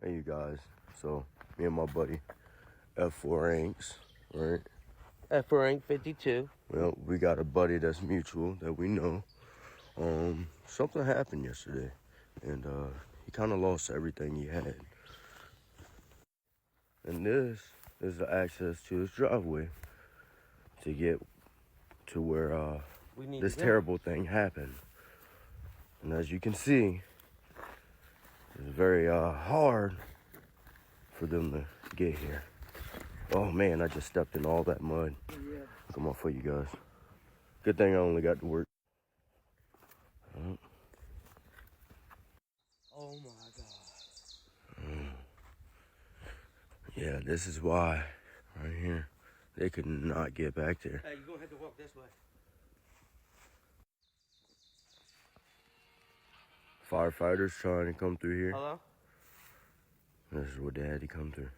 Hey, you guys. So, me and my buddy, F4 Inks, right? F4 Ink 52. Well, we got a buddy that's mutual that we know. Something happened yesterday, and he kind of lost everything he had. And this is the access to his driveway to get to where this terrible thing happened. And as you can see, it's very hard for them to get here. Oh man, I just stepped in all that mud. Yeah. Come on for you guys. Good thing I only got to work. Oh my God. Yeah, this is why, right here, they could not get back there. Hey, you're gonna have to walk this way. Firefighters trying to come through here. Hello? This is what they had to come through.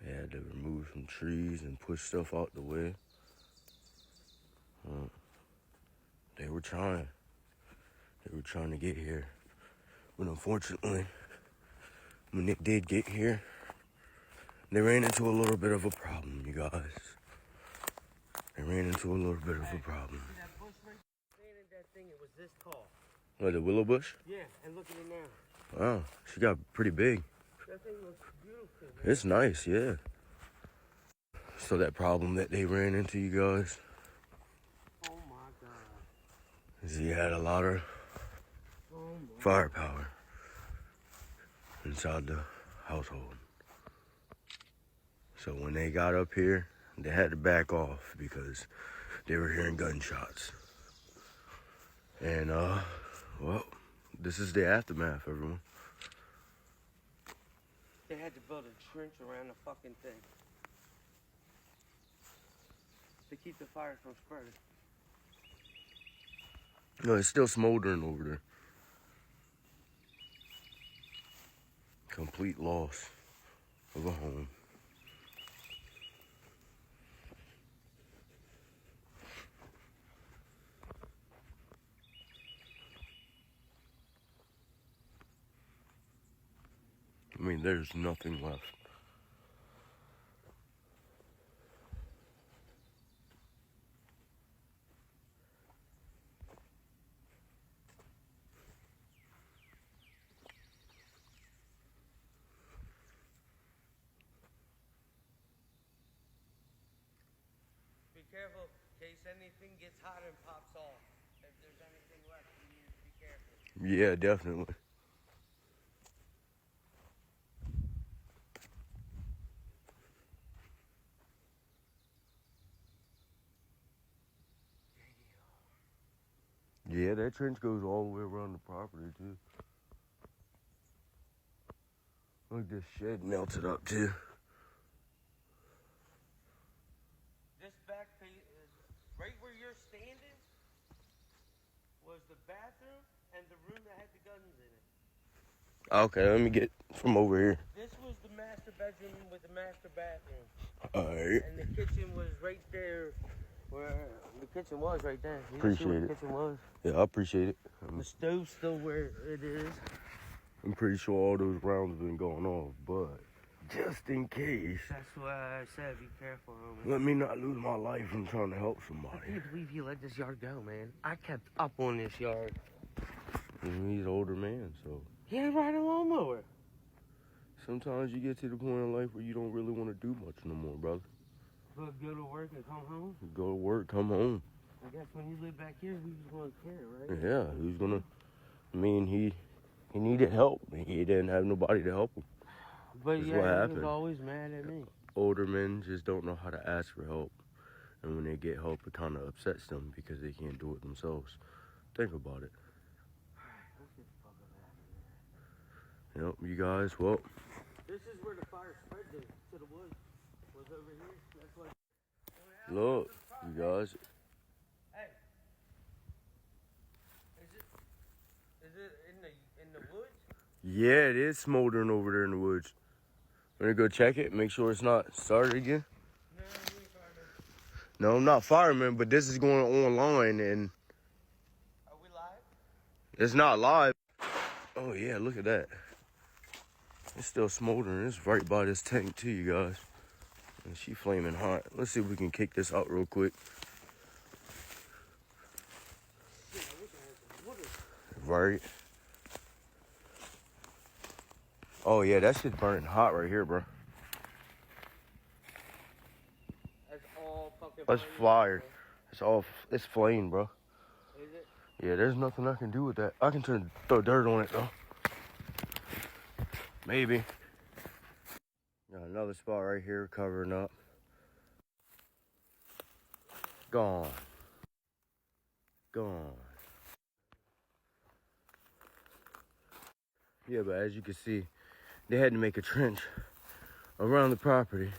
They had to remove some trees and push stuff out the way. They were trying. They were trying to get here. But unfortunately, when they did get here, they ran into a little bit of a problem, you guys. They ran into a little bit of a problem. See that bush right there? That thing, it was this tall. Oh, the willow bush? Yeah, and look at it now. Wow, she got pretty big. That thing looks beautiful, man. It's nice, yeah. So that problem that they ran into, you guys, Oh my God. is he had a lot of firepower inside the household. So when they got up here, they had to back off because they were hearing gunshots. And, well, this is the aftermath, everyone. They had to build a trench around the fucking thing to keep the fire from spreading. No, it's still smoldering over there. Complete loss of a home. I mean, there's nothing left. Be careful in case anything gets hot and pops off. If there's anything left, you need to be careful. Yeah, definitely. Yeah, that trench goes all the way around the property, too. Look, this shed melted up, too. This back page, right where you're standing, was the bathroom and the room that had the guns in it. Okay, let me get from over here. This was the master bedroom with the master bathroom. Alright. And the kitchen was right there where the kitchen was right there. You Appreciate see where it. the kitchen was? Yeah, I appreciate it. The stove's still where it is. I'm pretty sure all those rounds have been going off, but just in case, That's why I said be careful, homie. let me not lose my life from trying to help I somebody. can't believe you let this yard go, man. I kept up on this yard. He's an older man, so He ain't riding a lawnmower. sometimes you get to the point in life where you don't really want to do much no more, brother. But go to work and come home. You go to work, come home. I guess when you live back here, who's going to care, right? Yeah, who's gonna? I mean, he needed help. He didn't have nobody to help him. But That's yeah, what he was happened. always mad at me. Older men just don't know how to ask for help, and when they get help, it kind of upsets them because they can't do it themselves. Think about it. Alright, let's get the fuck out of here. Yep, you guys. Well, This is where the fire spread to the woods. Was over here. That's what. look, you guys. Hey, is it in the woods? Yeah, it is smoldering over there in the woods. I'm gonna go check it, make sure it's not started again. No, we ain't fireman. No, I'm not fireman, but this is going online, and It's not live. Oh yeah, look at that. It's still smoldering. It's right by this tank too, you guys. And she flaming hot. Let's see if we can kick this out real quick. Right. Oh yeah, that shit's burning hot right here, bro. That's all fucking. That's fire. It's flame, bro. Is it? Yeah, there's nothing I can do with that. I can throw dirt on it though. Maybe. Got another spot right here covering up. Gone. Gone. Yeah, but as you can see, they had to make a trench around the property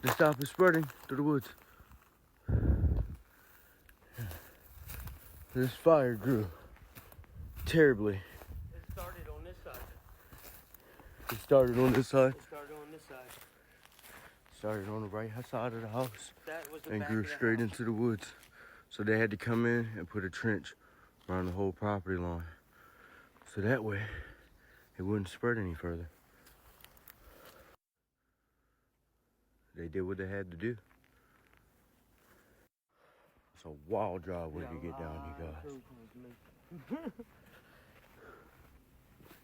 to stop it spreading through the woods. This fire grew terribly. It started on this side. It started on this side. It started on this side. Started on the right side of the house That was the and back grew of the straight house. into the woods. So they had to come in and put a trench around the whole property line. So that way, it wouldn't spread any further. They did what they had to do. It's a wild driveway to get down here, guys.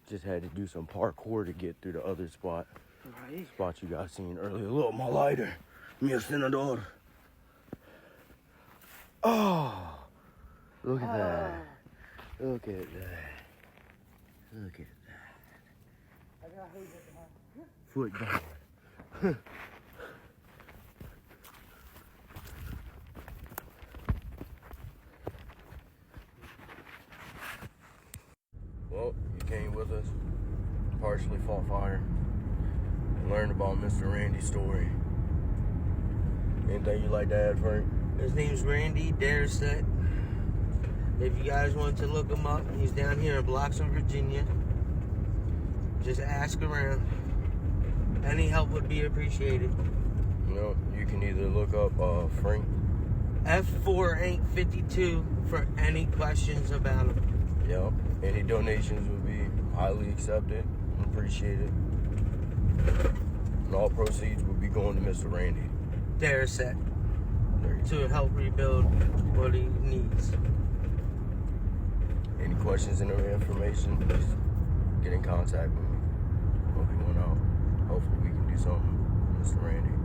Just had to do some parkour to get through the other spot. Right. Spot you guys seen earlier. Look, my lighter. Mi senador. Oh, look at that. Look at that. Look at that. I got hose at the Football. Well, you came with us, partially fought fire, and learned about Mr. Randy's story. Anything you like to add, Frank? His name's Randy Darrset. If you guys want to look him up, he's down here in Bloxham, Virginia. Just ask around. Any help would be appreciated. You know, you can either look up Frank. F4 for any questions about him. Yep. Any donations would be highly accepted and appreciated. And all proceeds would be going to Mr. Randy. Darrset to help rebuild what he needs. Any questions and information, just get in contact with me. Hope you want out. Hopefully we can do something, Mr. Randy.